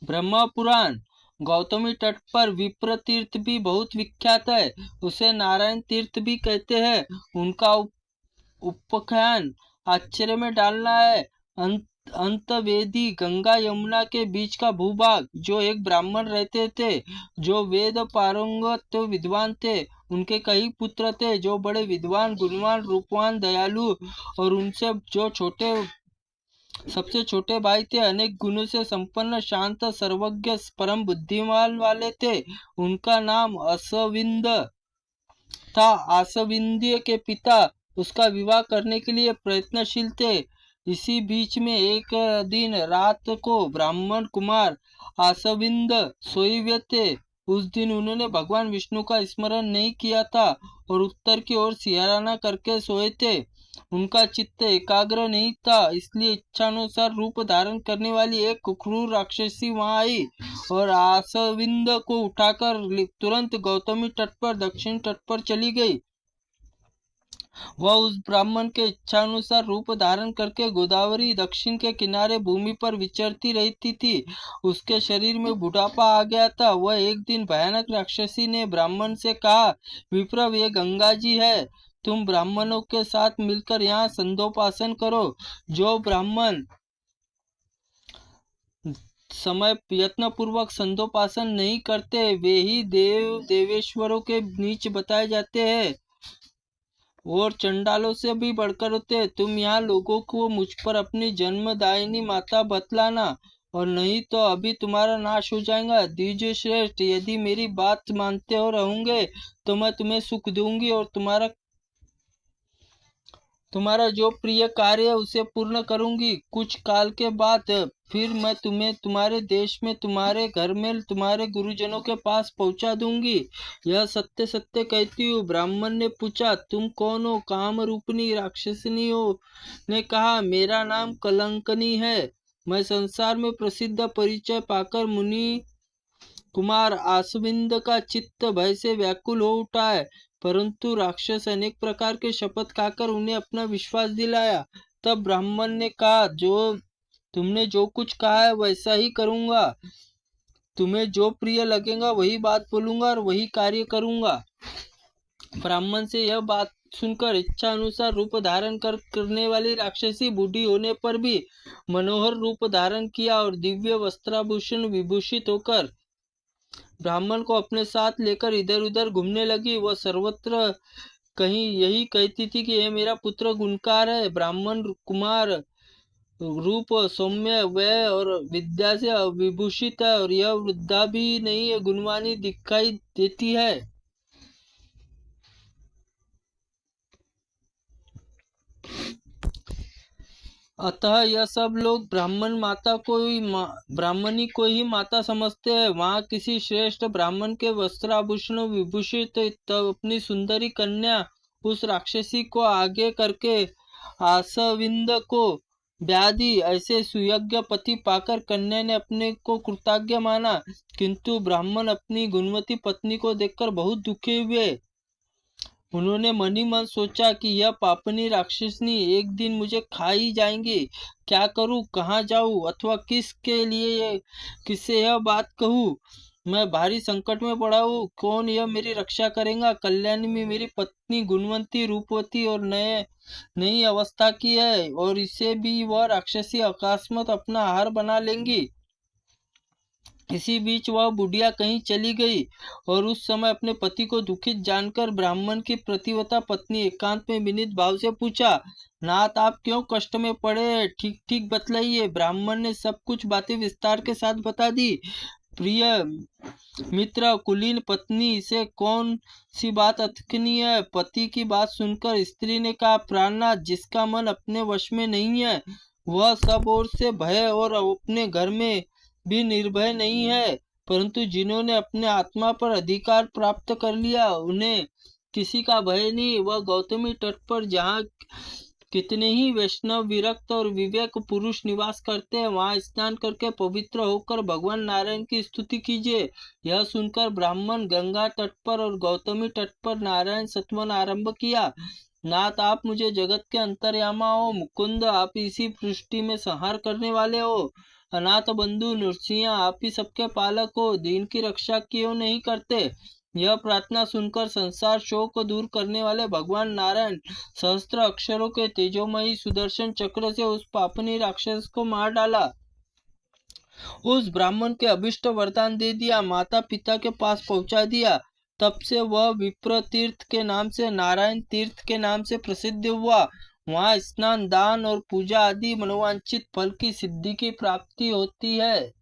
ब्रह्मा पुराण। गौतमी तट पर विप्र तीर्थ भी बहुत विख्यात है। उसे नारायण तीर्थ भी कहते हैं। उनका उपाख्यान आश्चर्य में डालना है। अंतवेदी गंगा यमुना के बीच का भूभाग, जो एक ब्राह्मण रहते थे, जो वेद पारंगत विद्वान थे। उनके कई पुत्र थे, जो बड़े विद्वान, गुणवान, रूपवान, दयालु, और उनसे जो सबसे छोटे भाई थे, अनेक गुणों से संपन्न, शांत, सर्वज्ञ, परम बुद्धिमान वाले थे। उनका नाम असविंद था। आसविंदीय के पिता उसका विवाह करने के लिए प्रयत्नशील थे। इसी बीच में एक दिन रात को ब्राह्मण कुमार आसविंद सोए हुए थे। उस दिन उन्होंने भगवान विष्णु का स्मरण नहीं किया था और उत्तर की ओर सियाराना करके सोए थे। उनका चित्त एकाग्र नहीं था, इसलिए इच्छानुसार रूप धारण करने वाली एक क्रूर राक्षसी वहां आई और आसविंद को उठाकर तुरंत गौतमी तट पर, दक्षिण तट पर चली गई। वह उस ब्राह्मण के इच्छानुसार रूप धारण करके गोदावरी दक्षिण के किनारे भूमि पर विचरती रहती थी। उसके शरीर में बुढ़ापा आ गया था। वह एक दिन भयानक राक्षसी ने ब्राह्मण से कहा, विप्र, ये गंगा जी है, तुम ब्राह्मणों के साथ मिलकर यहाँ संध्योपासन करो। जो ब्राह्मण समय यत्न पूर्वक संध्योपासन नहीं करते, वे ही देव देवेश्वरों के नीच बताए जाते हैं और चंडालों से भी बढ़कर होते। तुम यहाँ लोगों को मुझ पर अपनी जन्मदायिनी माता बतलाना, और नहीं तो अभी तुम्हारा नाश हो जाएगा। द्विज श्रेष्ठ, यदि मेरी बात मानते हो रहोगे तो मैं तुम्हें सुख दूंगी और तुम्हारा जो प्रिय कार्य है उसे पूर्ण करूंगी। कुछ काल के बाद फिर मैं तुम्हें तुम्हारे देश में, तुम्हारे घर में, तुम्हारे गुरुजनों के पास पहुंचा दूंगी। यह सत्य सत्य कहती हूँ। ब्राह्मण ने पूछा, तुम कौन हो? काम रूपनी राक्षसनी हो ने कहा, मेरा नाम कलंकनी है। मैं संसार में प्रसिद्ध परिचय पाकर मुनि कुमार आसविंद का चित्त भय से व्याकुल हो उठा है। परंतु राक्षस अनेक प्रकार के शपथ खाकर उन्हें अपना विश्वास दिलाया। तब ब्राह्मण ने कहा, जो तुमने जो कुछ कहा है वैसा ही करूंगा। तुम्हें जो प्रिय लगेगा वही बात बोलूंगा और वही कार्य करूंगा। ब्राह्मण से यह बात सुनकर इच्छा अनुसार रूप धारण करने वाली राक्षसी बूढ़ी होने पर भी मनोहर रूप धारण किया और दिव्य वस्त्राभूषण विभूषित होकर ब्राह्मण को अपने साथ लेकर इधर उधर घूमने लगी। वह सर्वत्र कहीं यही कहती थी कि यह मेरा पुत्र गुणकार है। ब्राह्मण कुमार रूप सौम्य, वय और विद्या से विभूषित है और यह वृद्धा भी नहीं है, गुणवानी दिखाई देती है। अतः यह सब लोग ब्राह्मणी को ही माता समझते हैं। वहाँ किसी श्रेष्ठ ब्राह्मण के वस्त्राभूषणों विभूषित तब अपनी सुंदरी कन्या उस राक्षसी को आगे करके आसविंद को ब्याह दी। ऐसे सुयोग्य पति पाकर कन्या ने अपने को कृतज्ञ माना, किंतु ब्राह्मण अपनी गुणवती पत्नी को देखकर बहुत दुखी हुए। उन्होंने मन ही मन सोचा कि यह पापनी राक्षसनी एक दिन मुझे खा ही जाएंगी। क्या करूं, कहाँ जाऊं, अथवा किससे यह बात कहूं। मैं भारी संकट में पड़ा हूँ। कौन यह मेरी रक्षा करेगा? कल्याणी में मेरी पत्नी गुणवंती, रूपवती और नई अवस्था की है, और इसे भी वह राक्षसी अकस्मात अपना आहार बना लेंगी। इसी बीच वह बुढ़िया कहीं चली गई और उस समय अपने पति को दुखित जानकर ब्राह्मण की प्रतिव्रता पत्नी एकांत में विनीत भाव से पूछा, नाथ, आप क्यों कष्ट में पड़े? ठीक ठीक बतलाइए। ब्राह्मण ने सब कुछ बातें विस्तार के साथ बता दी। प्रिय मित्र, कुलीन पत्नी से कौन सी बात अतकनी है? पति की बात सुनकर स्त्री ने कहा, प्राणनाथ, जिसका मन अपने वश में नहीं है, वह सब ओर से भय और अपने घर में भी निर्भय नहीं है। परंतु जिन्होंने अपने आत्मा पर अधिकार प्राप्त कर लिया, उन्हें किसी का भय नहीं। वह गौतमी तट पर जहाँ कितने ही वैष्णव, विरक्त और विवेक पुरुष निवास करते हैं, वहां स्नान करके पवित्र होकर भगवान नारायण की स्तुति कीजिए। यह सुनकर ब्राह्मण गंगा तट पर और गौतमी तट पर नारायण सत्वन आरंभ किया। नाथ, आप मुझे जगत के अंतर्यामा हो। मुकुंद, आप इसी सृष्टि में संहार करने वाले हो। अनाथ बंधु नृसिंह, आप ही सबके पालक हो, दीन की रक्षा क्यों नहीं करते? यह प्रार्थना सुनकर संसार शोक को दूर करने वाले भगवान नारायण सहस्त्र अक्षरों के तेजोमयी सुदर्शन चक्र से उस पापनी राक्षस को मार डाला। उस ब्राह्मण के अभिष्ट वरदान दे दिया, माता पिता के पास पहुंचा दिया। तब से वह विप्र तीर्थ के नाम से नारायण तीर्थ के नाम से प्रसिद्ध हुआ। वहाँ स्नान, दान और पूजा आदि मनोवांछित फल की सिद्धि की प्राप्ति होती है।